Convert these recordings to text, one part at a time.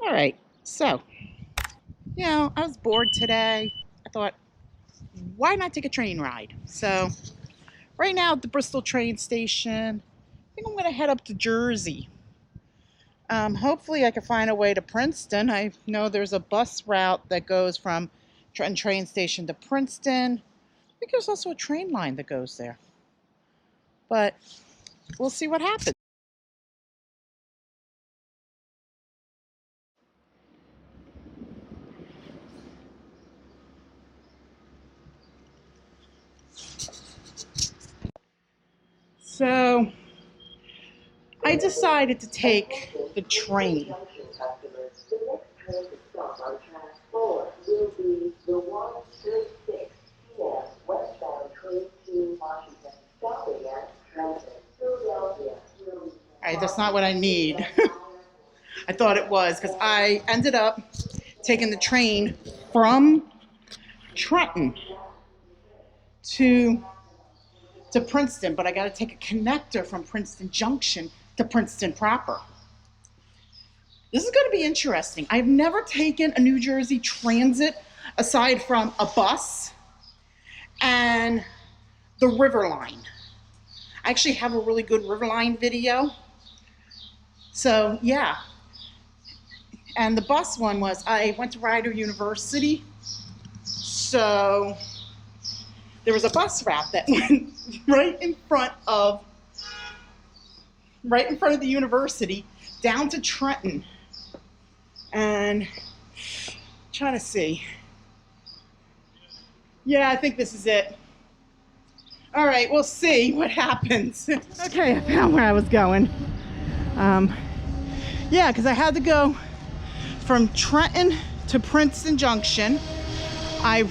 All right, so, I was bored today. I thought, why not take a train ride? So, right now at the Bristol train station, I think I'm going to head up to Jersey. Hopefully I can find a way to Princeton. I know there's a bus route that goes from Trenton train station to Princeton. I think there's also a train line that goes there. But we'll see what happens. So I decided to take the train. All right, that's not what I need. I thought it was because I ended up taking the train from Trenton to Princeton, but I got to take a connector from Princeton Junction to Princeton proper. This is going to be interesting. I've never taken a New Jersey Transit aside from a bus and the River Line. I actually have a really good River Line video. So, yeah. And the bus one was, I went to Rider University, so there was a bus route that went right in front of the university down to Trenton. And trying to see. Yeah, I think this is it. All right, we'll see what happens. Okay, I found where I was going. Yeah, because I had to go from Trenton to Princeton Junction. I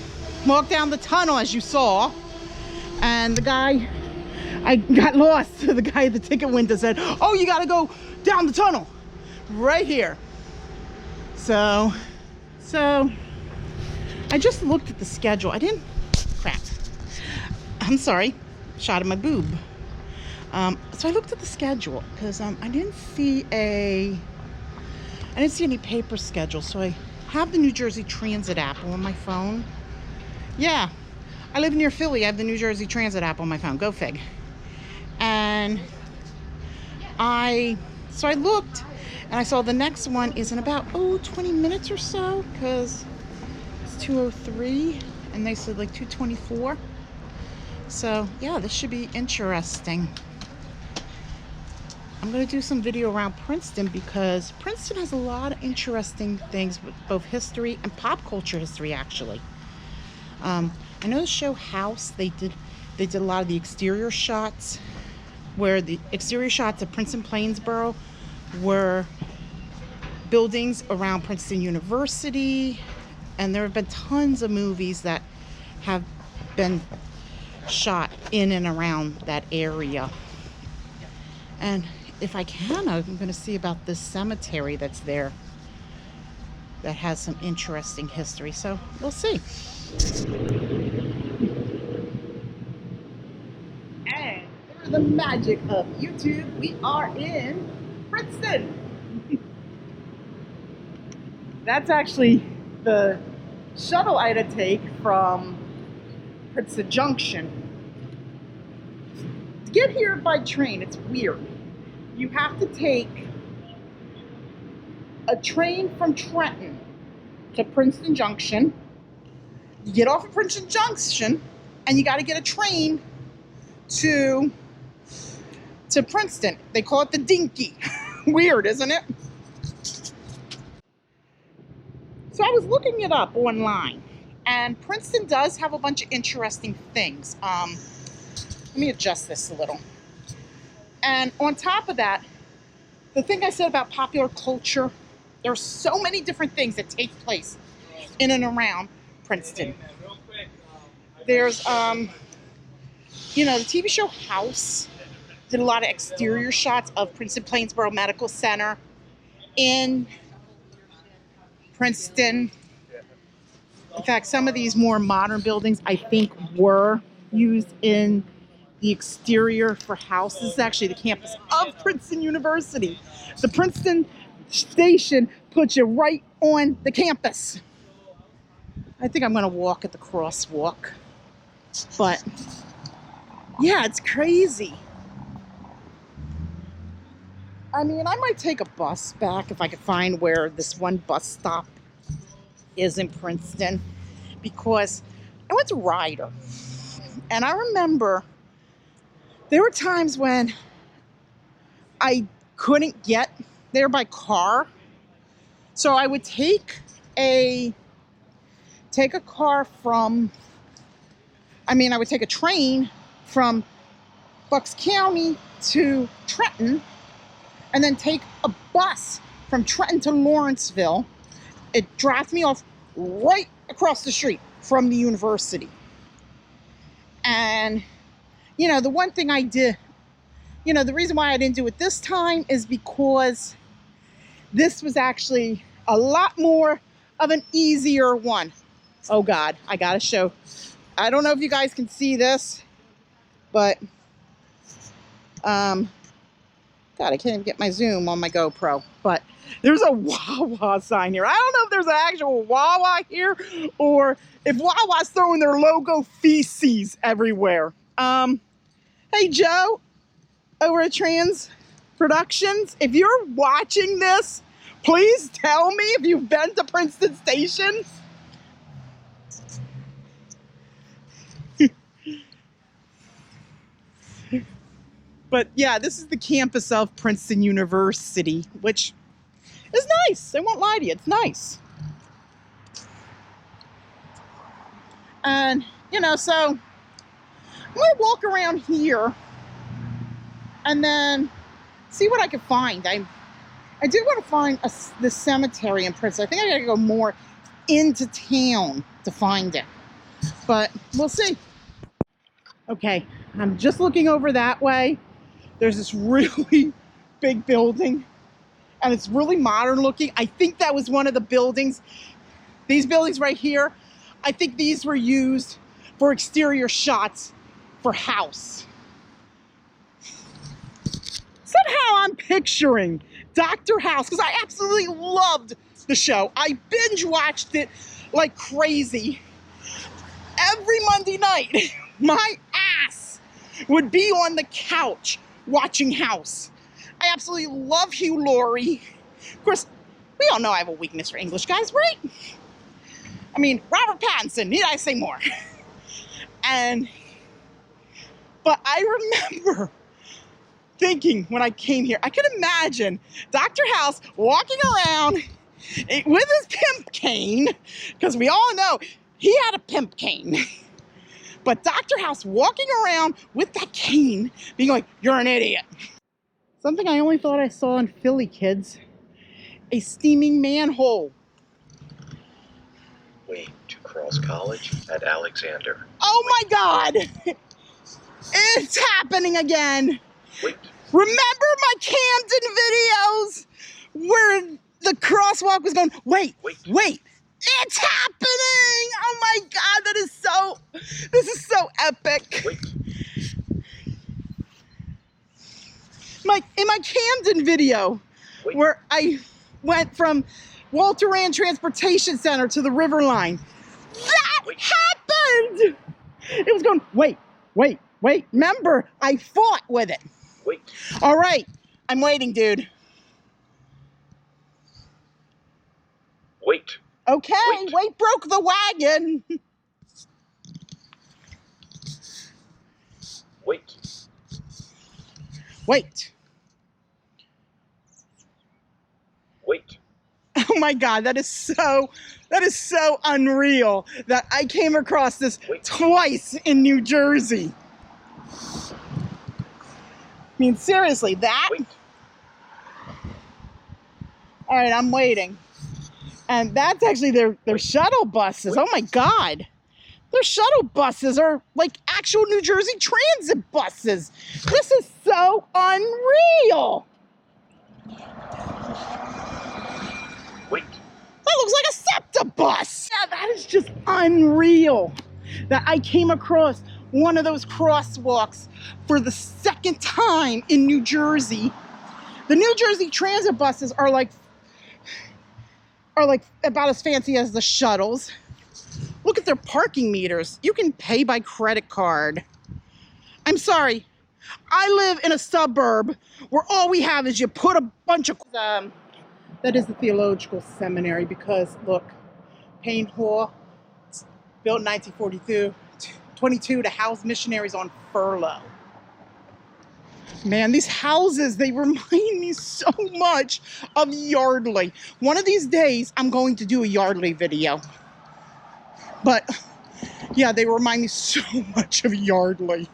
walked down the tunnel, as you saw, and I got lost. The guy at the ticket window said, "Oh, you got to go down the tunnel right here." So I just looked at the schedule. Crap. I'm sorry, shot of my boob. So I looked at the schedule because I didn't see any paper schedule. So I have the New Jersey Transit app on my phone. Yeah, I live near Philly. I have the New Jersey Transit app on my phone. Go fig. And I looked, and I saw the next one is in about 20 minutes or so, because it's 2:03 and they said like 2:24. So yeah, this should be interesting. I'm going to do some video around Princeton because Princeton has a lot of interesting things with both history and pop culture history, actually. I know the show House, they did a lot of the exterior shots, where the exterior shots of Princeton Plainsboro were buildings around Princeton University, and there have been tons of movies that have been shot in and around that area. And if I can, I'm going to see about this cemetery that's there that has some interesting history. So we'll see. And through the magic of YouTube, we are in Princeton. That's actually the shuttle I had to take from Princeton Junction. To get here by train, it's weird. You have to take a train from Trenton to Princeton Junction. You get off at Princeton Junction, and you got to get a train to Princeton. They call it the Dinky. Weird, isn't it? So I was looking it up online, and Princeton does have a bunch of interesting things. Let me adjust this a little. And on top of that, the thing I said about popular culture, there are so many different things that take place in and around Princeton. There's, the TV show House did a lot of exterior shots of Princeton Plainsboro Medical Center in Princeton. In fact, some of these more modern buildings, I think, were used in the exterior for House. This is actually the campus of Princeton University. The Princeton station puts you right on the campus. I think I'm gonna walk at the crosswalk, but yeah, it's crazy. I mean, I might take a bus back if I could find where this one bus stop is in Princeton, because I went to Ryder, and I remember there were times when I couldn't get there by car, so I would take a car from, I would take a train from Bucks County to Trenton, and then take a bus from Trenton to Lawrenceville. It dropped me off right across the street from the university. And, the one thing I did, the reason why I didn't do it this time is because this was actually a lot more of an easier one. Oh God, I gotta show. I don't know if you guys can see this, but, God, I can't even get my zoom on my GoPro, but there's a Wawa sign here. I don't know if there's an actual Wawa here or if Wawa's throwing their logo feces everywhere. Hey, Joe, over at Trans Productions, if you're watching this, please tell me if you've been to Princeton Station. But yeah, this is the campus of Princeton University, which is nice. I won't lie to you, it's nice. And, so I'm gonna walk around here and then see what I can find. I do want to find the cemetery in Princeton. I think I gotta go more into town to find it, but we'll see. Okay, I'm just looking over that way. There's this really big building, and it's really modern looking. I think that was one of the buildings. These buildings right here, I think these were used for exterior shots for House. Somehow I'm picturing Dr. House, because I absolutely loved the show. I binge watched it like crazy. Every Monday night, my ass would be on the couch watching House. I absolutely love Hugh Laurie. Of course, we all know I have a weakness for English guys, right? Robert Pattinson, need I say more? But I remember thinking when I came here, I could imagine Dr. House walking around with his pimp cane, because we all know he had a pimp cane. But Dr. House walking around with that cane, being like, "You're an idiot." Something I only thought I saw in Philly, kids. A steaming manhole. Way to cross college at Alexander. Oh my God! It's happening again. Wait. Remember my Camden videos where the crosswalk was going, wait. It's happening! Oh my God, this is so epic. Wait. In my Camden video, where I went from Walter Rand Transportation Center to the River Line, that happened! It was going, wait. Remember, I fought with it. Wait. All right, I'm waiting, dude. Wait. Okay, wait broke the wagon. Wait. Wait. Oh my God, that is so unreal that I came across this twice in New Jersey. Seriously, that? All right, I'm waiting. And that's actually their shuttle buses. Oh my God. Their shuttle buses are like actual New Jersey Transit buses. This is so unreal. That looks like a SEPTA bus. Yeah, that is just unreal that I came across one of those crosswalks for the second time in New Jersey. The New Jersey Transit buses are like, are like about as fancy as the shuttles. Look at their parking meters. You can pay by credit card. I'm sorry. I live in a suburb where all we have is you put a bunch of... that is the theological seminary because, look, Payne Hall, built in 1922 to house missionaries on furlough. Man, these houses, they remind me so much of Yardley. One of these days, I'm going to do a Yardley video. But, yeah, they remind me so much of Yardley.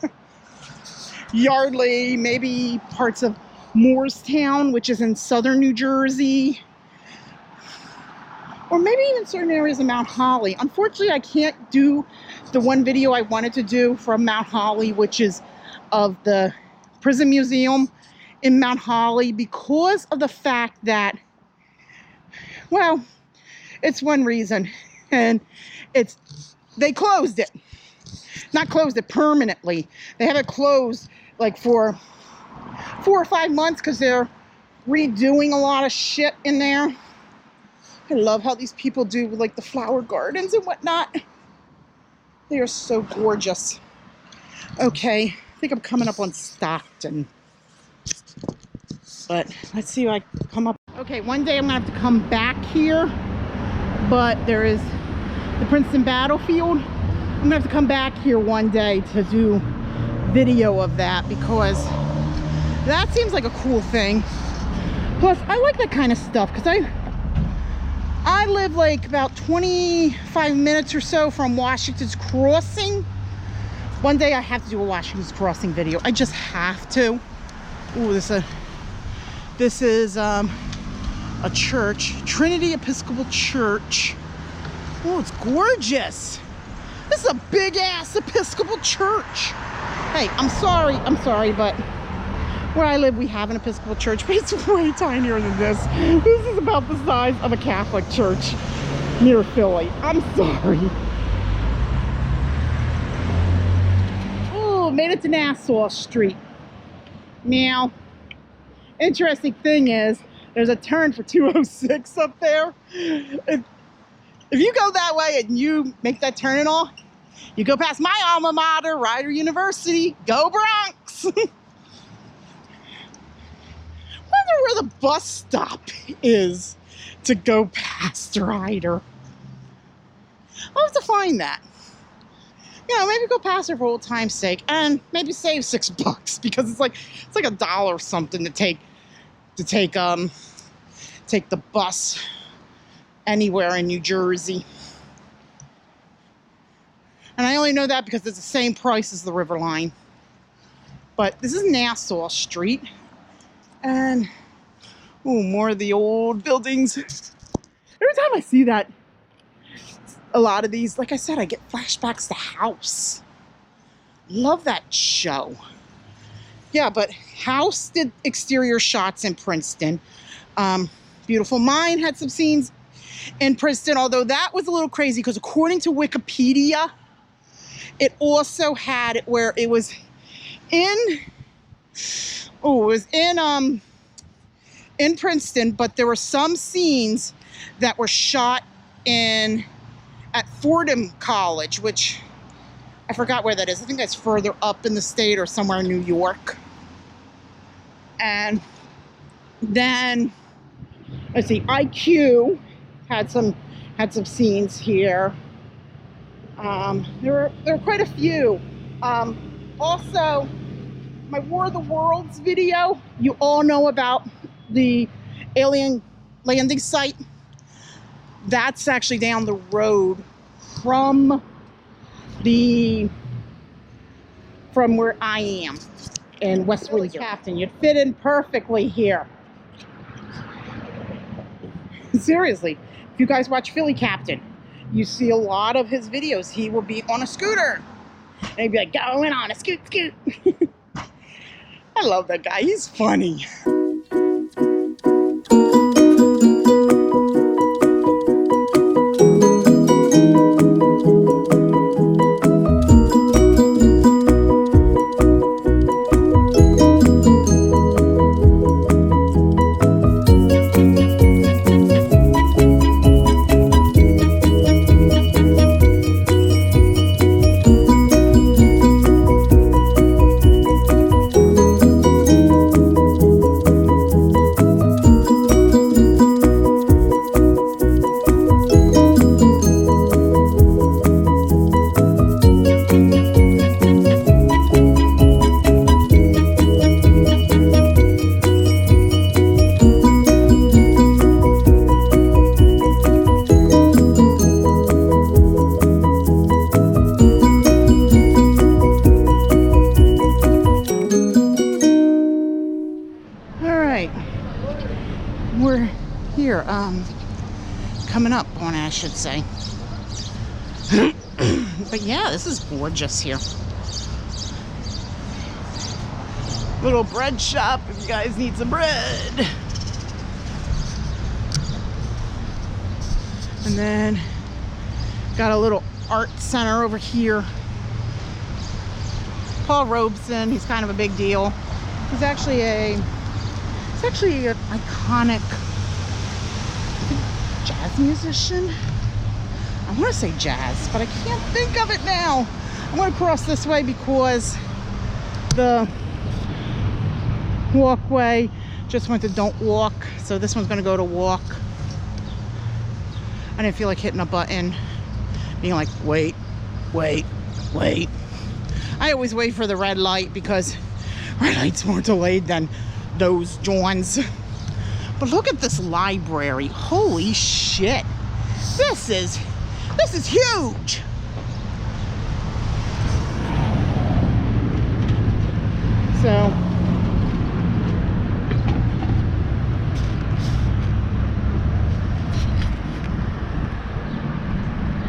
Yardley, maybe parts of Moorestown, which is in southern New Jersey. Or maybe even certain areas of Mount Holly. Unfortunately, I can't do the one video I wanted to do from Mount Holly, which is of the prison museum in Mount Holly, because of the fact that, well, it's one reason, and it's they closed it. Not closed it permanently. They have it closed like for 4 or 5 months because they're redoing a lot of shit in there. I love how these people do like the flower gardens and whatnot. They are so gorgeous. Okay, I think I'm coming up on Stockton. But let's see if I come up. Okay, one day I'm gonna have to come back here, but there is the Princeton battlefield. I'm gonna have to come back here one day to do video of that because that seems like a cool thing. Plus, I like that kind of stuff because I live like about 25 minutes or so from Washington's Crossing. One day I have to do a Washington's Crossing video. I just have to. Ooh, this is a church, Trinity Episcopal Church. Oh, it's gorgeous. This is a big ass Episcopal church. Hey, I'm sorry, but where I live, we have an Episcopal church, but it's way tinier than this. This is about the size of a Catholic church near Philly. I'm sorry. Oh, made it to Nassau Street. Now, interesting thing is, there's a turn for 206 up there. If you go that way and you make that turn and all, you go past my alma mater, Rider University. Go Bronx! Wonder where the bus stop is to go past Rider. I'll have to find that. You know, maybe go past her for old time's sake, and maybe save $6 because it's like $1 or something to take the bus anywhere in New Jersey. And I only know that because it's the same price as the River Line. But this is Nassau Street. And, ooh, more of the old buildings. Every time I see that, a lot of these, like I said, I get flashbacks to House. Love that show. Yeah, but House did exterior shots in Princeton. Beautiful Mind had some scenes in Princeton, although that was a little crazy because according to Wikipedia, it also had it where it was in Princeton, but there were some scenes that were shot at Fordham College, which I forgot where that is. I think that's further up in the state or somewhere in New York. And then let's see, IQ had some scenes here. There were quite a few. Also, my War of the Worlds video, you all know about the alien landing site. That's actually down the road from where I am in West Windsor. Captain, you'd fit in perfectly here. Seriously, if you guys watch Philly Captain, you see a lot of his videos. He will be on a scooter. And he'd be like, going on a scoot. I love that guy. He's funny. I should say. But yeah, this is gorgeous here. Little bread shop if you guys need some bread. And then got a little art center over here. Paul Robeson, he's kind of a big deal. He's actually an iconic jazz musician. I want to say jazz, but I can't think of it now. I'm going to cross this way because the walkway just went to don't walk, so this one's going to go to walk. I didn't feel like hitting a button, being like, wait. I always wait for the red light because red light's more delayed than those Johns. But look at this library. Holy shit. This is huge. So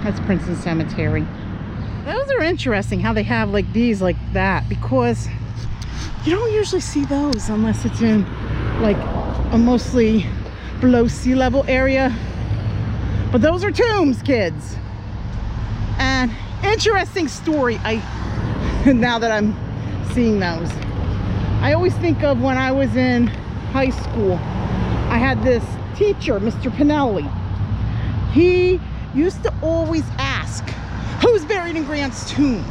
that's Princeton Cemetery. Those are interesting how they have like these like that, because you don't usually see those unless it's in like a mostly below sea level area. But those are tombs, kids. And interesting story. Now that I'm seeing those, I always think of when I was in high school. I had this teacher, Mr. Pinelli. He used to always ask, who's buried in Grant's tomb?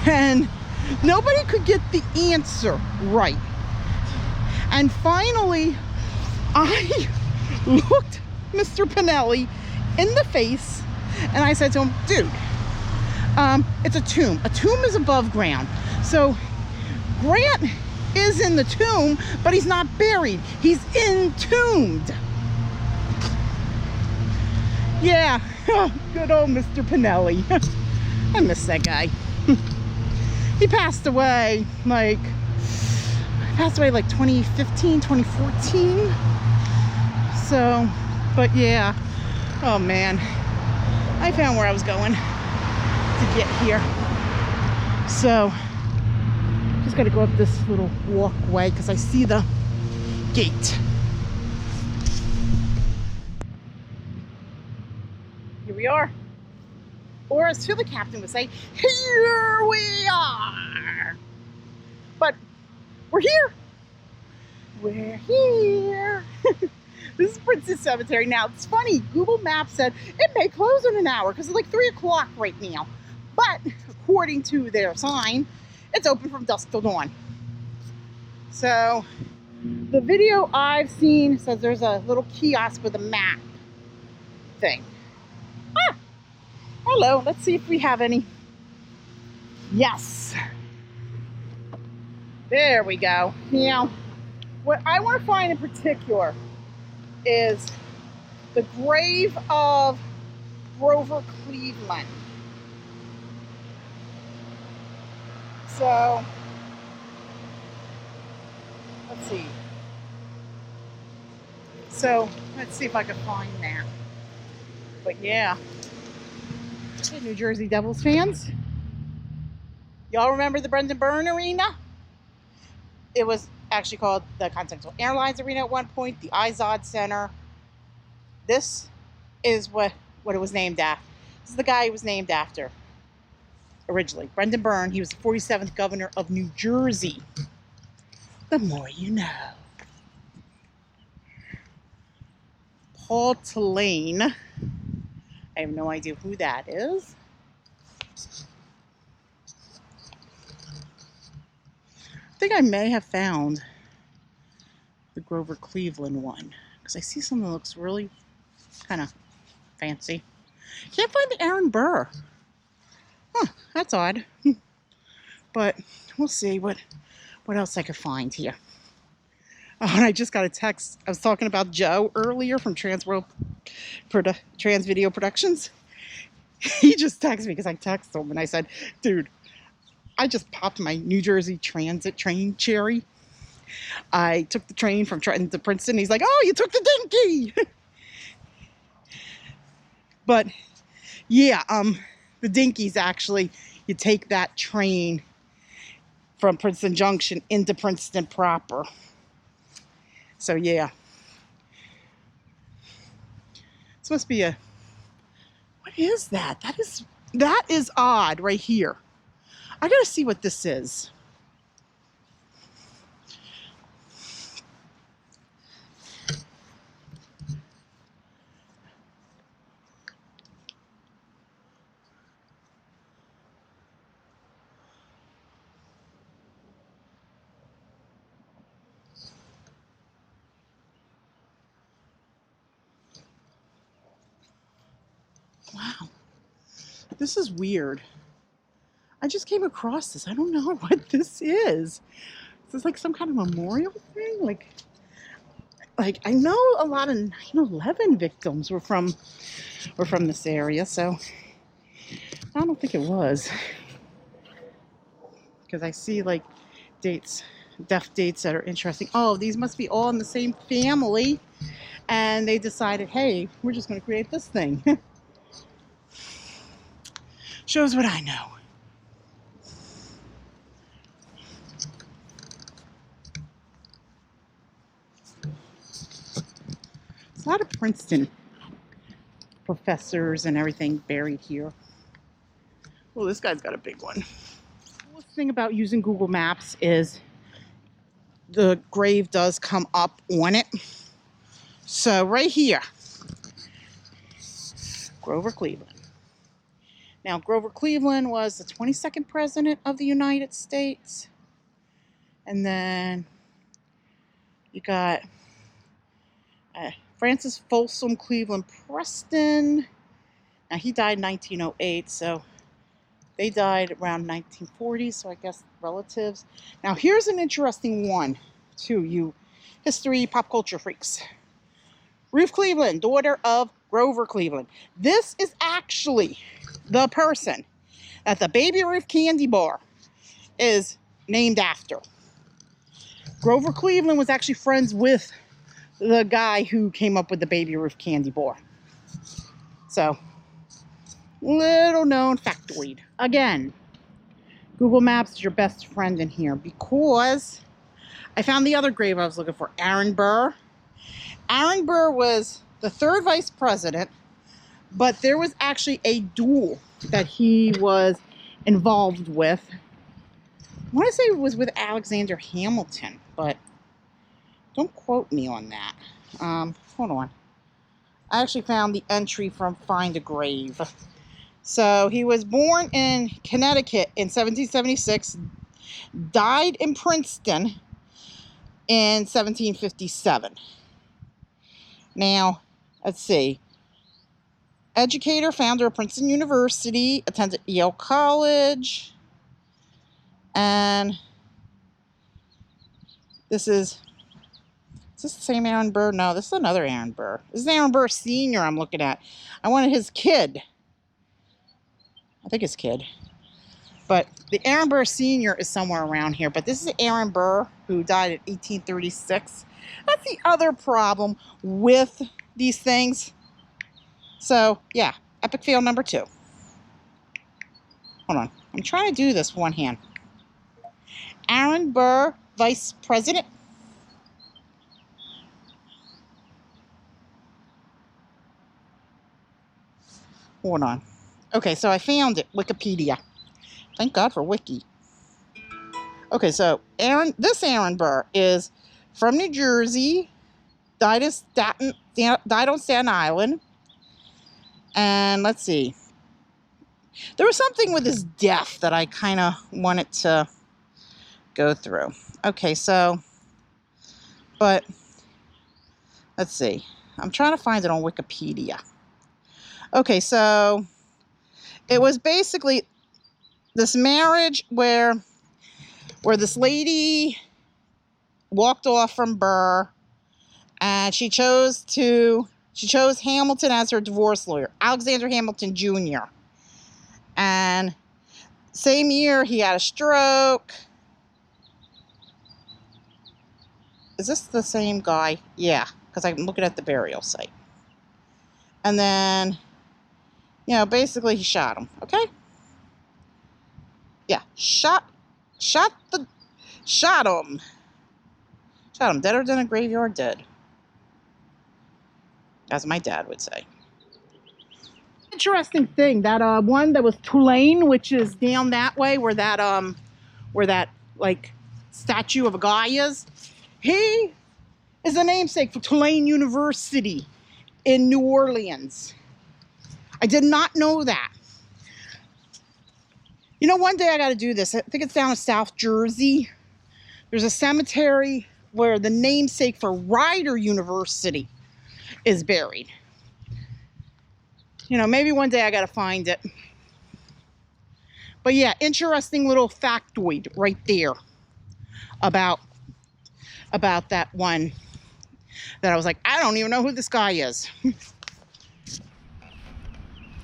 And nobody could get the answer right. And finally, I looked Mr. Pinelli in the face and I said to him, dude, it's a tomb. A tomb is above ground. So Grant is in the tomb, but he's not buried. He's entombed. Yeah, good old Mr. Pinelli. I miss that guy. He passed away like 2015, 2014. So, but yeah. Oh man. I found where I was going to get here. So, just gotta go up this little walkway because I see the gate. Here we are. Or as Philly Captain would say, here we are. But we're here. We're here. This is Princeton Cemetery. Now, it's funny. Google Maps said it may close in an hour because it's like 3 o'clock right now. But according to their sign, it's open from dusk till dawn. So the video I've seen says there's a little kiosk with a map thing. Ah, hello. Let's see if we have any. Yes. There we go. Now, what I want to find in particular is the grave of Grover Cleveland. So, let's see. So, let's see if I can find that. But yeah. Hey, New Jersey Devils fans. Y'all remember the Brendan Byrne Arena? It was actually called the Continental Airlines Arena at one point, the Izod Center. This is what it was named after. This is the guy it was named after originally. Brendan Byrne. He was the 47th governor of New Jersey. The more you know. Paul Tulane. I have no idea who that is. I think I may have found the Grover Cleveland one because I see something that looks really kind of fancy. Can't find the Aaron Burr. Huh, that's odd. But we'll see what else I could find here. Oh, and I just got a text. I was talking about Joe earlier from Trans Video Productions. He just texted me because I texted him and I said, dude, I just popped my New Jersey Transit train cherry. I took the train from Trenton to Princeton. He's like, oh, you took the dinky. But yeah, the Dinkies actually, you take that train from Princeton Junction into Princeton proper. So yeah. This must be a, what is that? That is odd right here. I gotta see what this is. Wow, this is weird. I just came across this. I don't know what this is. Is this like some kind of memorial thing? Like I know a lot of 9/11 victims were from this area, so I don't think it was. Because I see like dates, death dates that are interesting. Oh, these must be all in the same family, and they decided, hey, we're just going to create this thing. Shows what I know. There's a lot of Princeton professors and everything buried here. Well, this guy's got a big one. The coolest thing about using Google Maps is the grave does come up on it. So right here, Grover Cleveland. Now, Grover Cleveland was the 22nd president of the United States. And then you got Francis Folsom Cleveland Preston. Now, he died in 1908, so they died around 1940, so I guess relatives. Now, here's an interesting one, too, you history, pop culture freaks. Ruth Cleveland, daughter of Grover Cleveland. This is actually the person that the Baby Ruth candy bar is named after. Grover Cleveland was actually friends with the guy who came up with the Baby Ruth candy bar. So, little known factoid. Again, Google Maps is your best friend in here because I found the other grave I was looking for, Aaron Burr. Aaron Burr was the third vice president, but there was actually a duel that he was involved with. I want to say it was with Alexander Hamilton, but don't quote me on that. Hold on. I actually found the entry from Find a Grave. So he was born in Connecticut in 1776, died in Princeton in 1757. Now, let's see. Educator, founder of Princeton University, attended Yale College, and this is this the same Aaron Burr? No, this is another Aaron Burr. This is Aaron Burr Sr. I'm looking at. I wanted his kid. I think his kid. But the Aaron Burr Sr. is somewhere around here. But this is Aaron Burr, who died in 1836. That's the other problem with these things. So, yeah, epic fail number 2. Hold on. I'm trying to do this one hand. Aaron Burr, Vice President. Hold on. Okay, so I found it. Wikipedia. Thank God for Wiki. Okay, so this Aaron Burr is from New Jersey, died on Staten Island. And let's see. There was something with his death that I kind of wanted to go through. Okay, so, but let's see. I'm trying to find it on Wikipedia. Okay, so it was basically this marriage where this lady walked off from Burr, and she chose Hamilton as her divorce lawyer, Alexander Hamilton Jr. And same year he had a stroke. Is this the same guy? Yeah, because I'm looking at the burial site. And then You know, basically he shot him, okay? Yeah, shot him. Shot him, deader than a graveyard dead, as my dad would say. Interesting thing, that one that was Tulane, which is down that way where that like statue of a guy is, he is a namesake for Tulane University in New Orleans. I did not know that. You know, one day I got to do this. I think it's down in South Jersey. There's a cemetery where the namesake for Rider University is buried. You know, maybe one day I got to find it. But yeah, interesting little factoid right there about that one that I was like, I don't even know who this guy is.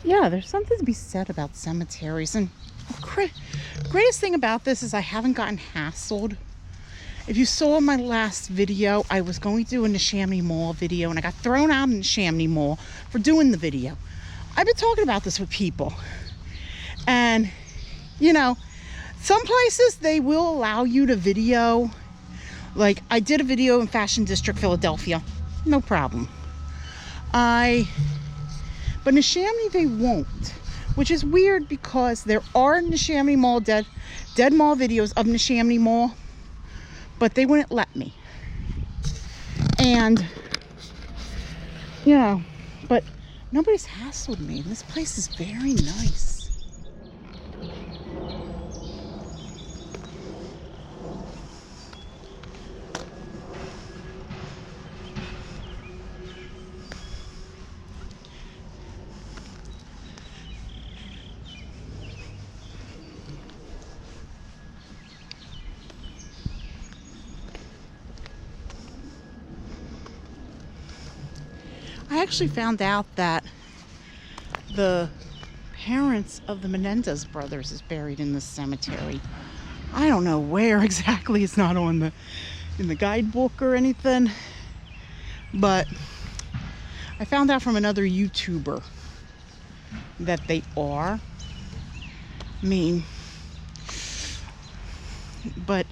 Yeah, there's something to be said about cemeteries. And the greatest thing about this is I haven't gotten hassled. If you saw in my last video, I was going to do a Neshaminy Mall video, and I got thrown out in Neshaminy Mall for doing the video. I've been talking about this with people. And, you know, some places they will allow you to video. Like, I did a video in Fashion District, Philadelphia. No problem. But Neshaminy, they won't. Which is weird because there are Neshaminy Mall dead mall videos of Neshaminy Mall. But they wouldn't let me. And, you know, but nobody's hassled me. This place is very nice. I actually found out that the parents of the Menendez brothers is buried in this cemetery. I don't know where exactly. It's not on in the guidebook or anything, but I found out from another YouTuber that they are. I mean, but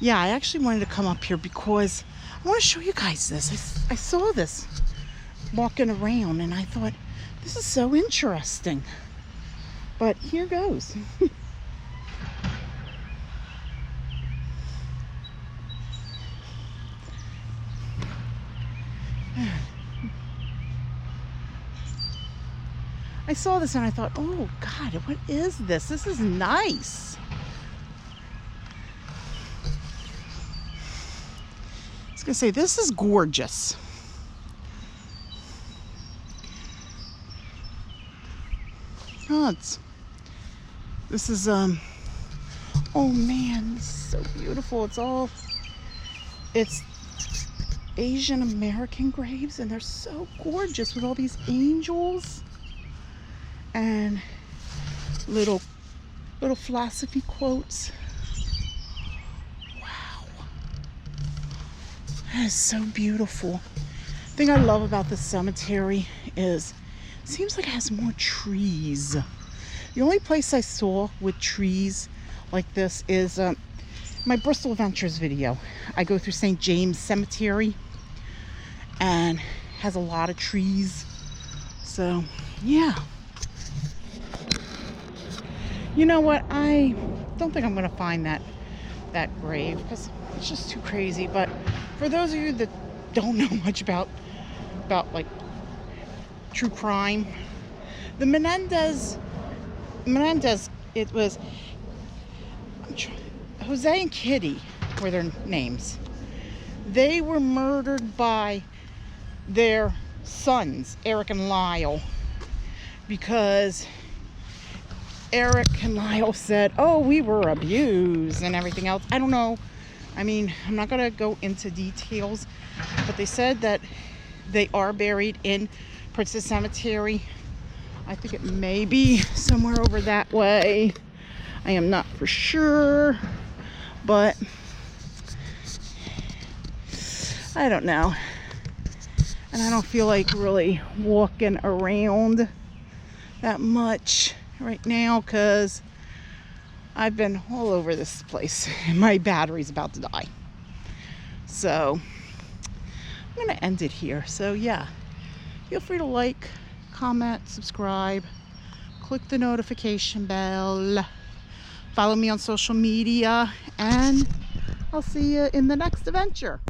yeah, I actually wanted to come up here because I want to show you guys this. I saw this walking around and I thought, this is so interesting. But here goes. I saw this and I thought, oh God, what is this? This is nice. I was gonna say, this is gorgeous. Oh, this is oh man, this is so beautiful. It's Asian American graves, and they're so gorgeous with all these angels and little philosophy quotes. Wow, that is so beautiful. The thing I love about this cemetery is it seems like it has more trees. The only place I saw with trees like this is my Bristol Adventures video. I go through St. James Cemetery and has a lot of trees. So yeah. You know what? I don't think I'm gonna find that grave because it's just too crazy. But for those of you that don't know much about like true crime, the Menendez, it was Jose and Kitty were their names. They were murdered by their sons, Eric and Lyle, because Eric and Lyle said, oh, we were abused and everything else. I don't know. I mean, I'm not going to go into details, but they said that they are buried in Princeton Cemetery. I think it may be somewhere over that way. I am not for sure, but I don't know. And I don't feel like really walking around that much right now because I've been all over this place and my battery's about to die. So I'm gonna end it here. So yeah, feel free to like, comment, subscribe, click the notification bell, follow me on social media, and I'll see you in the next adventure.